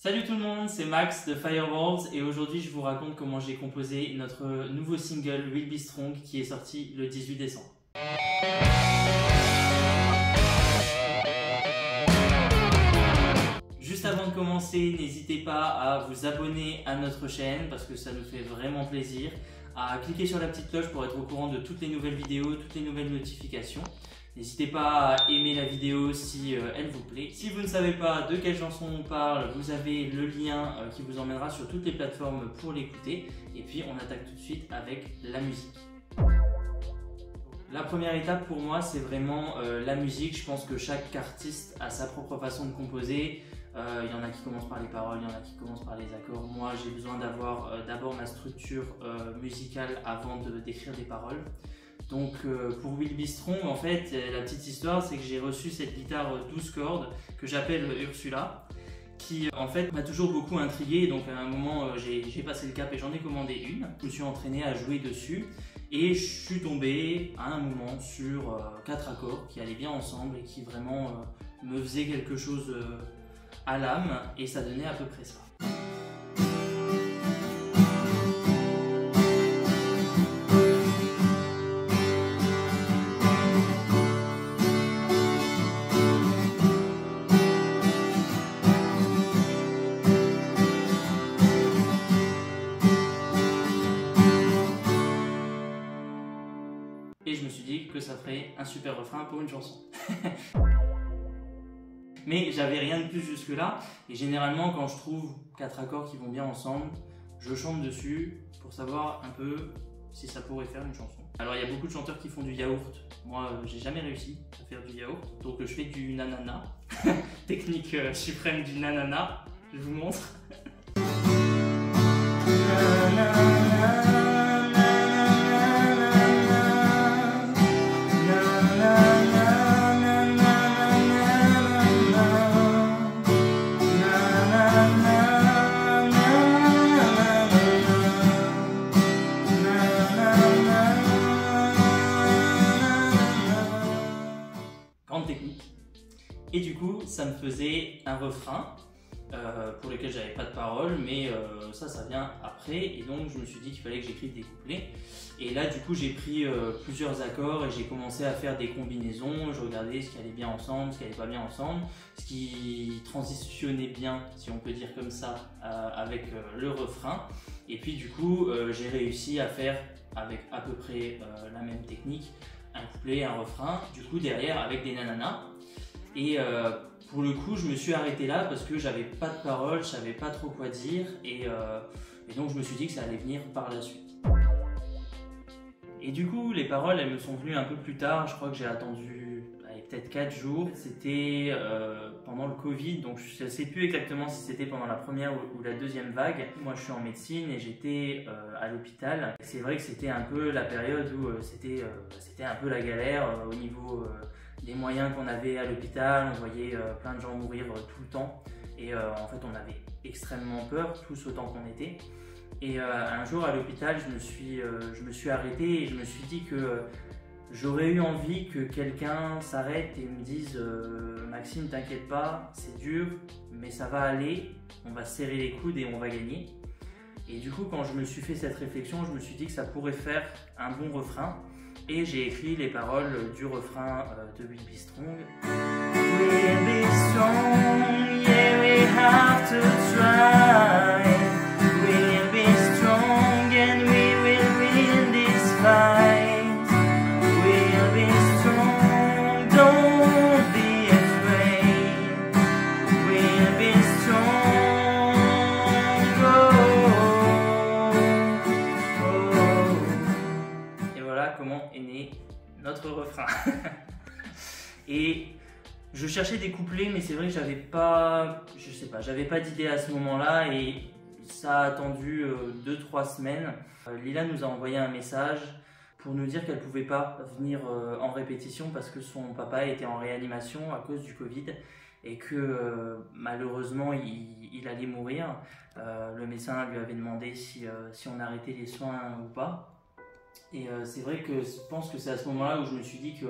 Salut tout le monde, c'est Max de Fireworlds et aujourd'hui je vous raconte comment j'ai composé notre nouveau single Will Be Strong qui est sorti le 18 décembre. Juste avant de commencer, n'hésitez pas à vous abonner à notre chaîne parce que ça nous fait vraiment plaisir, à cliquer sur la petite cloche pour être au courant de toutes les nouvelles vidéos, toutes les nouvelles notifications. N'hésitez pas à aimer la vidéo si elle vous plaît. Si vous ne savez pas de quelle chanson on parle, vous avez le lien qui vous emmènera sur toutes les plateformes pour l'écouter. Et puis on attaque tout de suite avec la musique. La première étape pour moi c'est vraiment la musique. Je pense que chaque artiste a sa propre façon de composer. Il y en a qui commencent par les paroles, il y en a qui commencent par les accords. Moi j'ai besoin d'avoir d'abord ma structure musicale avant d'écrire des paroles. Donc pour Will Be Strong, en fait, la petite histoire, c'est que j'ai reçu cette guitare 12 cordes que j'appelle Ursula, qui en fait m'a toujours beaucoup intrigué. Donc à un moment, j'ai passé le cap et j'en ai commandé une. Je me suis entraîné à jouer dessus et je suis tombé à un moment sur 4 accords qui allaient bien ensemble et qui vraiment me faisaient quelque chose à l'âme et ça donnait à peu près ça. Et je me suis dit que ça ferait un super refrain pour une chanson. Mais j'avais rien de plus jusque là. Et généralement quand je trouve 4 accords qui vont bien ensemble, je chante dessus pour savoir un peu si ça pourrait faire une chanson. Alors il y a beaucoup de chanteurs qui font du yaourt. Moi j'ai jamais réussi à faire du yaourt. Donc je fais du nanana. Technique suprême du nanana. Je vous montre. Technique. Et du coup ça me faisait un refrain pour lequel j'avais pas de paroles, mais ça vient après, et donc je me suis dit qu'il fallait que j'écrive des couplets. Et là du coup j'ai pris plusieurs accords et j'ai commencé à faire des combinaisons. Je regardais ce qui allait bien ensemble, ce qui allait pas bien ensemble, ce qui transitionnait bien, si on peut dire comme ça, avec le refrain. Et puis du coup j'ai réussi à faire avec à peu près la même technique un couplet, un refrain, du coup derrière avec des nananas. Et pour le coup je me suis arrêté là parce que j'avais pas de paroles, je savais pas trop quoi dire, et donc je me suis dit que ça allait venir par la suite. Et du coup les paroles elles me sont venues un peu plus tard. Je crois que j'ai attendu peut-être 4 jours. C'était pendant le Covid, donc je ne sais plus exactement si c'était pendant la première ou la deuxième vague. Moi je suis en médecine et j'étais à l'hôpital. C'est vrai que c'était un peu la période où c'était un peu la galère au niveau des moyens qu'on avait à l'hôpital. On voyait plein de gens mourir tout le temps et en fait on avait extrêmement peur, tous autant qu'on était. Et un jour à l'hôpital je me suis arrêté et je me suis dit que j'aurais eu envie que quelqu'un s'arrête et me dise Maxime, t'inquiète pas, c'est dur, mais ça va aller, on va serrer les coudes et on va gagner. Et du coup, quand je me suis fait cette réflexion, je me suis dit que ça pourrait faire un bon refrain. Et j'ai écrit les paroles du refrain de Will Be Strong. We'll be strong, yeah, we have to try. We'll be strong and we will win this fight. Comment est né notre refrain. Et je cherchais des couplets, mais c'est vrai que j'avais pas, je sais pas, j'avais pas d'idée à ce moment-là, et ça a attendu 2-3 semaines. Lila nous a envoyé un message pour nous dire qu'elle pouvait pas venir en répétition parce que son papa était en réanimation à cause du Covid et que malheureusement il allait mourir. Le médecin lui avait demandé si on arrêtait les soins ou pas. Et c'est vrai que je pense que c'est à ce moment-là où je me suis dit que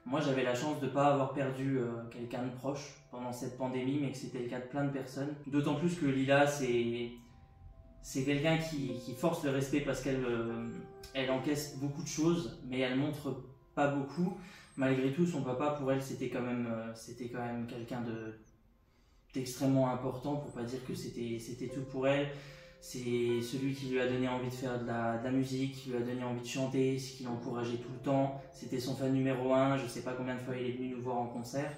moi j'avais la chance de ne pas avoir perdu quelqu'un de proche pendant cette pandémie, mais que c'était le cas de plein de personnes. D'autant plus que Lila, c'est quelqu'un qui force le respect parce qu'elle elle encaisse beaucoup de choses, mais elle montre pas beaucoup. Malgré tout, son papa, pour elle, c'était quand même quelqu'un d'extrêmement important, pour pas dire que c'était tout pour elle. C'est celui qui lui a donné envie de faire de la musique, qui lui a donné envie de chanter, qui l'encourageait tout le temps. C'était son fan numéro 1, je sais pas combien de fois il est venu nous voir en concert.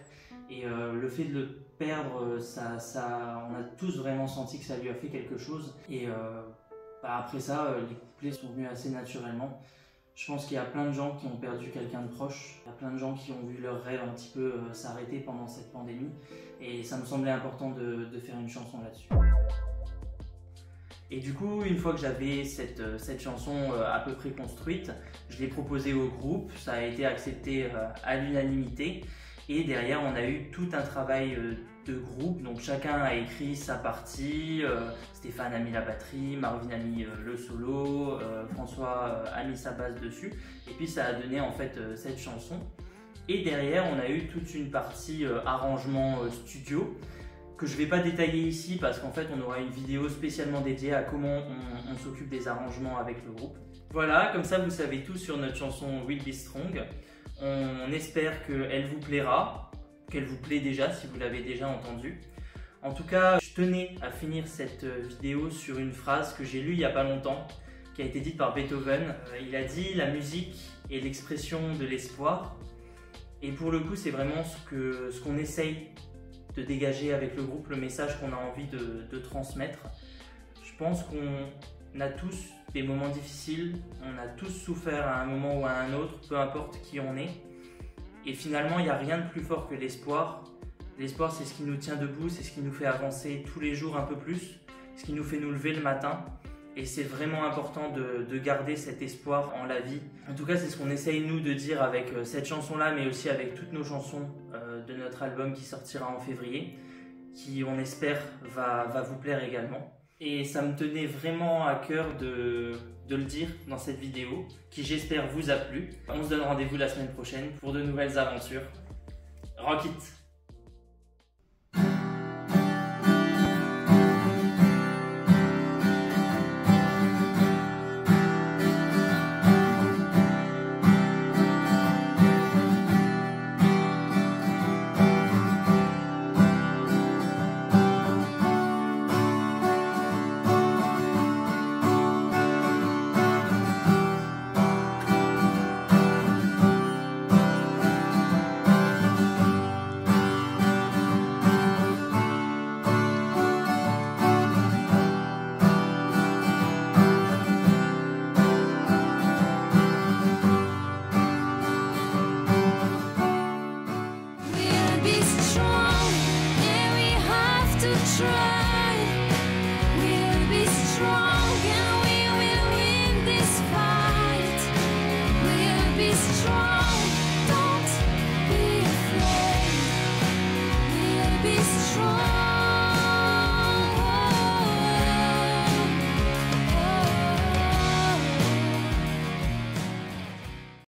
Et le fait de le perdre, on a tous vraiment senti que ça lui a fait quelque chose. Et après ça, les couplets sont venus assez naturellement. Je pense qu'il y a plein de gens qui ont perdu quelqu'un de proche. Il y a plein de gens qui ont vu leur rêve un petit peu s'arrêter pendant cette pandémie. Et ça me semblait important de faire une chanson là-dessus. Et du coup, une fois que j'avais cette chanson à peu près construite, je l'ai proposée au groupe. Ça a été accepté à l'unanimité. Et derrière, on a eu tout un travail de groupe. Donc chacun a écrit sa partie. Stéphane a mis la batterie, Marvin a mis le solo, François a mis sa basse dessus. Et puis ça a donné en fait cette chanson. Et derrière, on a eu toute une partie arrangement studio que je ne vais pas détailler ici parce qu'en fait, on aura une vidéo spécialement dédiée à comment on s'occupe des arrangements avec le groupe. Voilà, comme ça, vous savez tout sur notre chanson Will Be Strong. On espère qu'elle vous plaira, qu'elle vous plaît déjà si vous l'avez déjà entendue. En tout cas, je tenais à finir cette vidéo sur une phrase que j'ai lue il n'y a pas longtemps, qui a été dite par Beethoven. Il a dit « La musique est l'expression de l'espoir ». Et pour le coup, c'est vraiment ce qu'on essaye de dégager avec le groupe, le message qu'on a envie de transmettre. Je pense qu'on a tous des moments difficiles, on a tous souffert à un moment ou à un autre, peu importe qui on est. Et finalement, il n'y a rien de plus fort que l'espoir. L'espoir, c'est ce qui nous tient debout, c'est ce qui nous fait avancer tous les jours un peu plus, ce qui nous fait nous lever le matin. Et c'est vraiment important de garder cet espoir en la vie. En tout cas, c'est ce qu'on essaye nous de dire avec cette chanson-là, mais aussi avec toutes nos chansons de notre album qui sortira en février, qui, on espère, va vous plaire également. Et ça me tenait vraiment à cœur de le dire dans cette vidéo, qui j'espère vous a plu. On se donne rendez-vous la semaine prochaine pour de nouvelles aventures. Rock it!